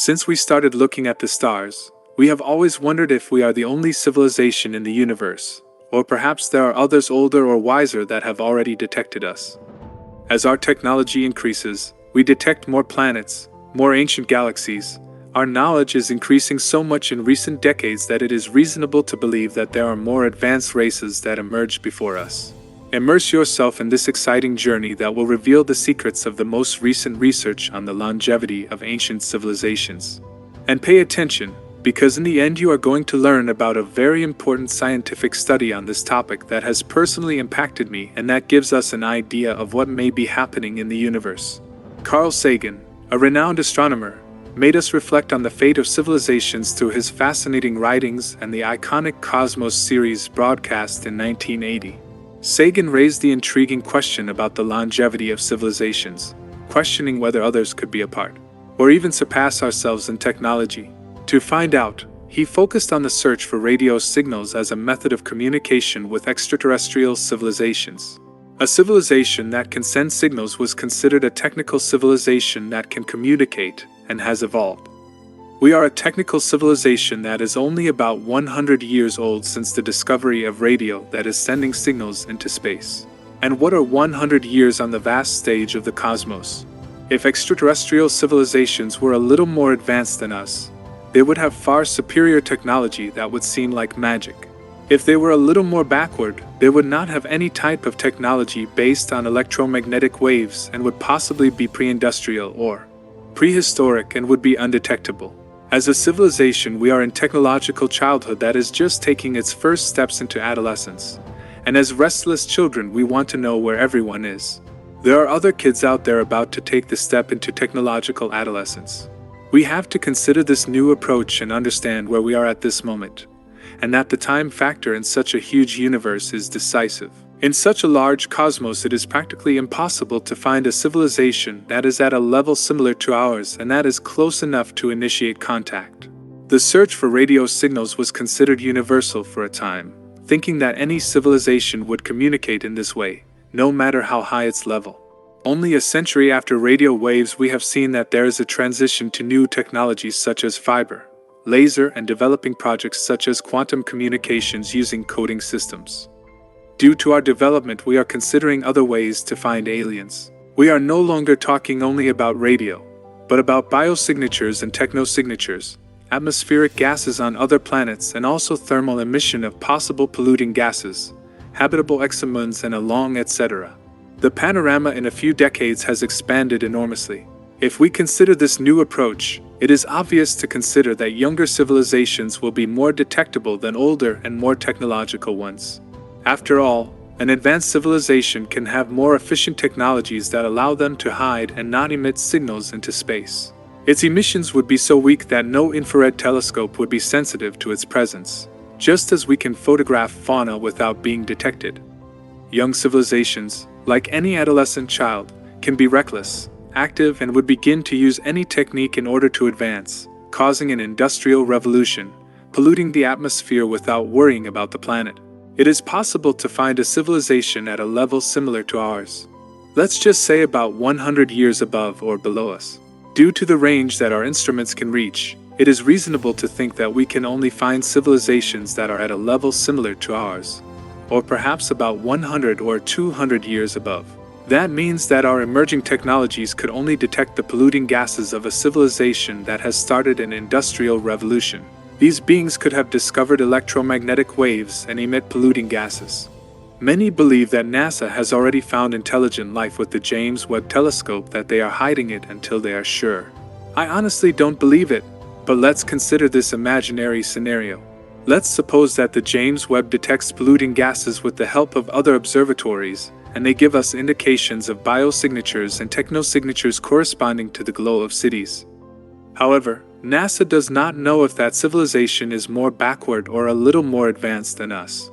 Since we started looking at the stars, we have always wondered if we are the only civilization in the universe, or perhaps there are others older or wiser that have already detected us. As our technology increases, we detect more planets, more ancient galaxies. Our knowledge is increasing so much in recent decades that it is reasonable to believe that there are more advanced races that emerged before us. Immerse yourself in this exciting journey that will reveal the secrets of the most recent research on the longevity of ancient civilizations. And pay attention, because in the end you are going to learn about a very important scientific study on this topic that has personally impacted me and that gives us an idea of what may be happening in the universe. Carl Sagan, a renowned astronomer, made us reflect on the fate of civilizations through his fascinating writings and the iconic Cosmos series broadcast in 1980. Sagan raised the intriguing question about the longevity of civilizations, questioning whether others could be a part, or even surpass ourselves in technology. To find out, he focused on the search for radio signals as a method of communication with extraterrestrial civilizations. A civilization that can send signals was considered a technical civilization that can communicate and has evolved. We are a technical civilization that is only about 100 years old since the discovery of radio that is sending signals into space. And what are 100 years on the vast stage of the cosmos? If extraterrestrial civilizations were a little more advanced than us, they would have far superior technology that would seem like magic. If they were a little more backward, they would not have any type of technology based on electromagnetic waves and would possibly be pre-industrial or prehistoric and would be undetectable. As a civilization, we are in technological childhood that is just taking its first steps into adolescence. And as restless children, we want to know where everyone is. There are other kids out there about to take the step into technological adolescence. We have to consider this new approach and understand where we are at this moment, and that the time factor in such a huge universe is decisive. In such a large cosmos, it is practically impossible to find a civilization that is at a level similar to ours and that is close enough to initiate contact. The search for radio signals was considered universal for a time, thinking that any civilization would communicate in this way, no matter how high its level. Only a century after radio waves, we have seen that there is a transition to new technologies such as fiber, laser, and developing projects such as quantum communications using coding systems. Due to our development, we are considering other ways to find aliens. We are no longer talking only about radio, but about biosignatures and technosignatures, atmospheric gases on other planets, and also thermal emission of possible polluting gases, habitable exomoons, and along etc. The panorama in a few decades has expanded enormously. If we consider this new approach, it is obvious to consider that younger civilizations will be more detectable than older and more technological ones. After all, an advanced civilization can have more efficient technologies that allow them to hide and not emit signals into space. Its emissions would be so weak that no infrared telescope would be sensitive to its presence, just as we can photograph fauna without being detected. Young civilizations, like any adolescent child, can be reckless, active, and would begin to use any technique in order to advance, causing an industrial revolution, polluting the atmosphere without worrying about the planet. It is possible to find a civilization at a level similar to ours. Let's just say about 100 years above or below us. Due to the range that our instruments can reach, it is reasonable to think that we can only find civilizations that are at a level similar to ours, or perhaps about 100 or 200 years above. That means that our emerging technologies could only detect the polluting gases of a civilization that has started an industrial revolution. These beings could have discovered electromagnetic waves and emit polluting gases. Many believe that NASA has already found intelligent life with the James Webb Telescope, that they are hiding it until they are sure. I honestly don't believe it, but let's consider this imaginary scenario. Let's suppose that the James Webb detects polluting gases with the help of other observatories, and they give us indications of biosignatures and technosignatures corresponding to the glow of cities. However, NASA does not know if that civilization is more backward or a little more advanced than us.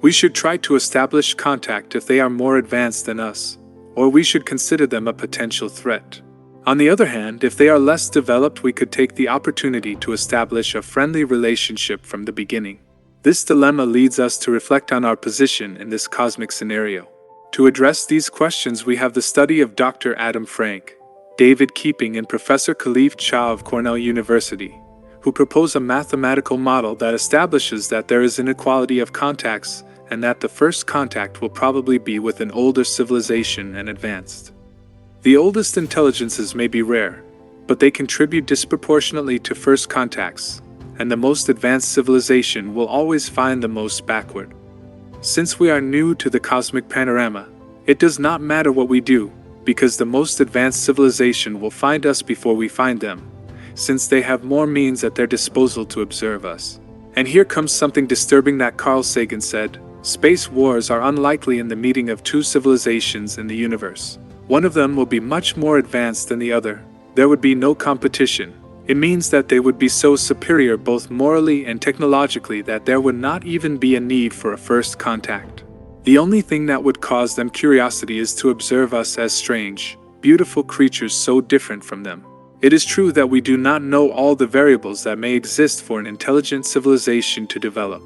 We should try to establish contact if they are more advanced than us, or we should consider them a potential threat. On the other hand, if they are less developed, we could take the opportunity to establish a friendly relationship from the beginning. This dilemma leads us to reflect on our position in this cosmic scenario. To address these questions, we have the study of Dr. Adam Frank. David Keeping and Professor Khalif Shah of Cornell University, who propose a mathematical model that establishes that there is inequality of contacts and that the first contact will probably be with an older civilization and advanced. The oldest intelligences may be rare, but they contribute disproportionately to first contacts, and the most advanced civilization will always find the most backward. Since we are new to the cosmic panorama, it does not matter what we do, because the most advanced civilization will find us before we find them, since they have more means at their disposal to observe us. And here comes something disturbing that Carl Sagan said: space wars are unlikely in the meeting of two civilizations in the universe. One of them will be much more advanced than the other. There would be no competition. It means that they would be so superior both morally and technologically that there would not even be a need for a first contact. The only thing that would cause them curiosity is to observe us as strange, beautiful creatures so different from them. It is true that we do not know all the variables that may exist for an intelligent civilization to develop,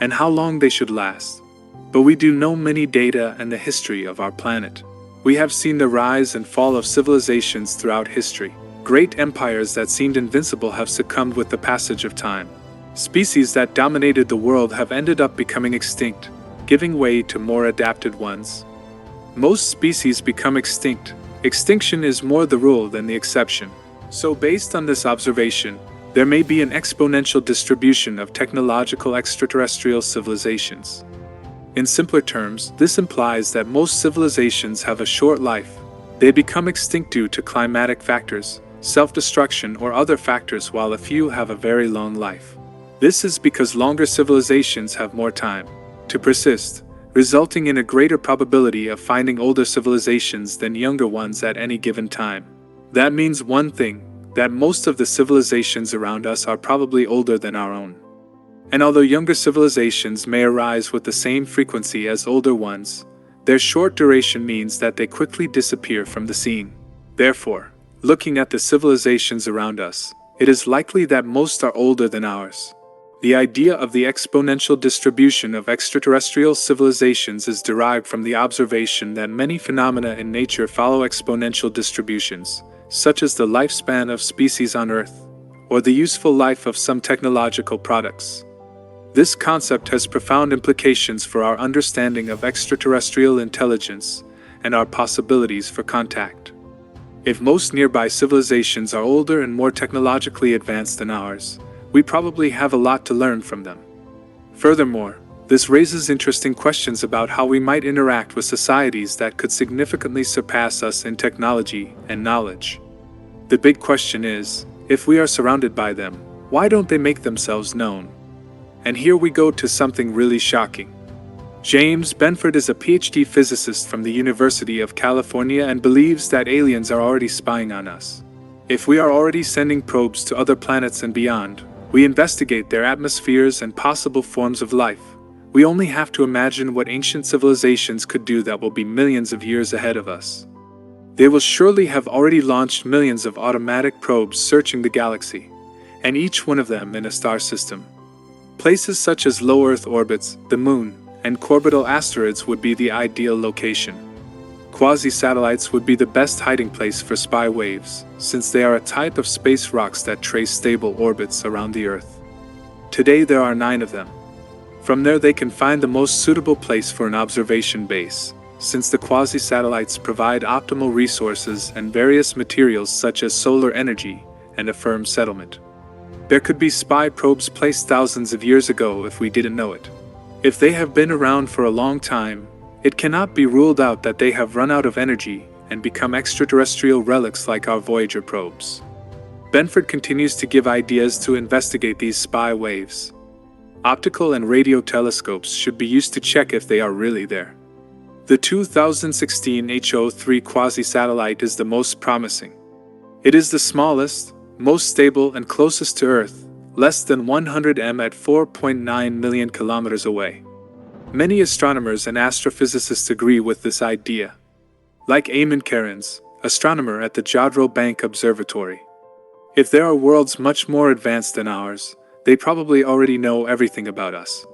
and how long they should last. But we do know many data and the history of our planet. We have seen the rise and fall of civilizations throughout history. Great empires that seemed invincible have succumbed with the passage of time. Species that dominated the world have ended up becoming extinct, giving way to more adapted ones. Most species become extinct. Extinction is more the rule than the exception. So based on this observation, there may be an exponential distribution of technological extraterrestrial civilizations. In simpler terms, this implies that most civilizations have a short life. They become extinct due to climatic factors, self-destruction, or other factors, while a few have a very long life. This is because longer civilizations have more time to persist, resulting in a greater probability of finding older civilizations than younger ones at any given time. That means one thing, that most of the civilizations around us are probably older than our own. And although younger civilizations may arise with the same frequency as older ones, their short duration means that they quickly disappear from the scene. Therefore, looking at the civilizations around us, it is likely that most are older than ours. The idea of the exponential distribution of extraterrestrial civilizations is derived from the observation that many phenomena in nature follow exponential distributions, such as the lifespan of species on Earth, or the useful life of some technological products. This concept has profound implications for our understanding of extraterrestrial intelligence and our possibilities for contact. If most nearby civilizations are older and more technologically advanced than ours, we probably have a lot to learn from them. Furthermore, this raises interesting questions about how we might interact with societies that could significantly surpass us in technology and knowledge. The big question is, if we are surrounded by them, why don't they make themselves known? And here we go to something really shocking. James Benford is a PhD physicist from the University of California and believes that aliens are already spying on us. If we are already sending probes to other planets and beyond, we investigate their atmospheres and possible forms of life. We only have to imagine what ancient civilizations could do that will be millions of years ahead of us. They will surely have already launched millions of automatic probes searching the galaxy, and each one of them in a star system. Places such as low Earth orbits, the Moon, and orbital asteroids would be the ideal location. Quasi-satellites would be the best hiding place for spy waves, since they are a type of space rocks that trace stable orbits around the Earth. Today there are 9 of them. From there they can find the most suitable place for an observation base, since the quasi-satellites provide optimal resources and various materials such as solar energy and a firm settlement. There could be spy probes placed thousands of years ago if we didn't know it. If they have been around for a long time, it cannot be ruled out that they have run out of energy and become extraterrestrial relics like our Voyager probes. Benford continues to give ideas to investigate these spy waves. Optical and radio telescopes should be used to check if they are really there. The 2016 HO3 quasi-satellite is the most promising. It is the smallest, most stable and closest to Earth, less than 100 m at 4.9 million kilometers away. Many astronomers and astrophysicists agree with this idea. Like Eamon Cairns, astronomer at the Jodrell Bank Observatory. If there are worlds much more advanced than ours, they probably already know everything about us.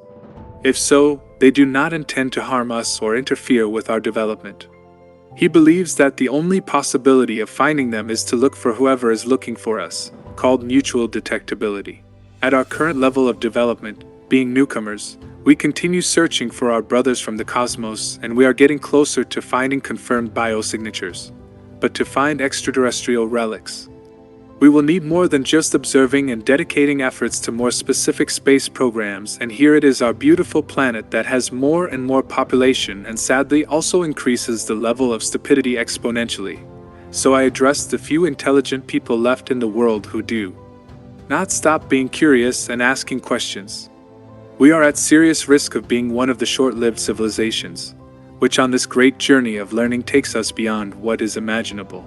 If so, they do not intend to harm us or interfere with our development. He believes that the only possibility of finding them is to look for whoever is looking for us, called mutual detectability. At our current level of development, being newcomers, we continue searching for our brothers from the cosmos, and we are getting closer to finding confirmed biosignatures. But to find extraterrestrial relics, we will need more than just observing and dedicating efforts to more specific space programs, and here it is, our beautiful planet that has more and more population and sadly also increases the level of stupidity exponentially. So I address the few intelligent people left in the world who do not stop being curious and asking questions. We are at serious risk of being one of the short-lived civilizations, which on this great journey of learning takes us beyond what is imaginable.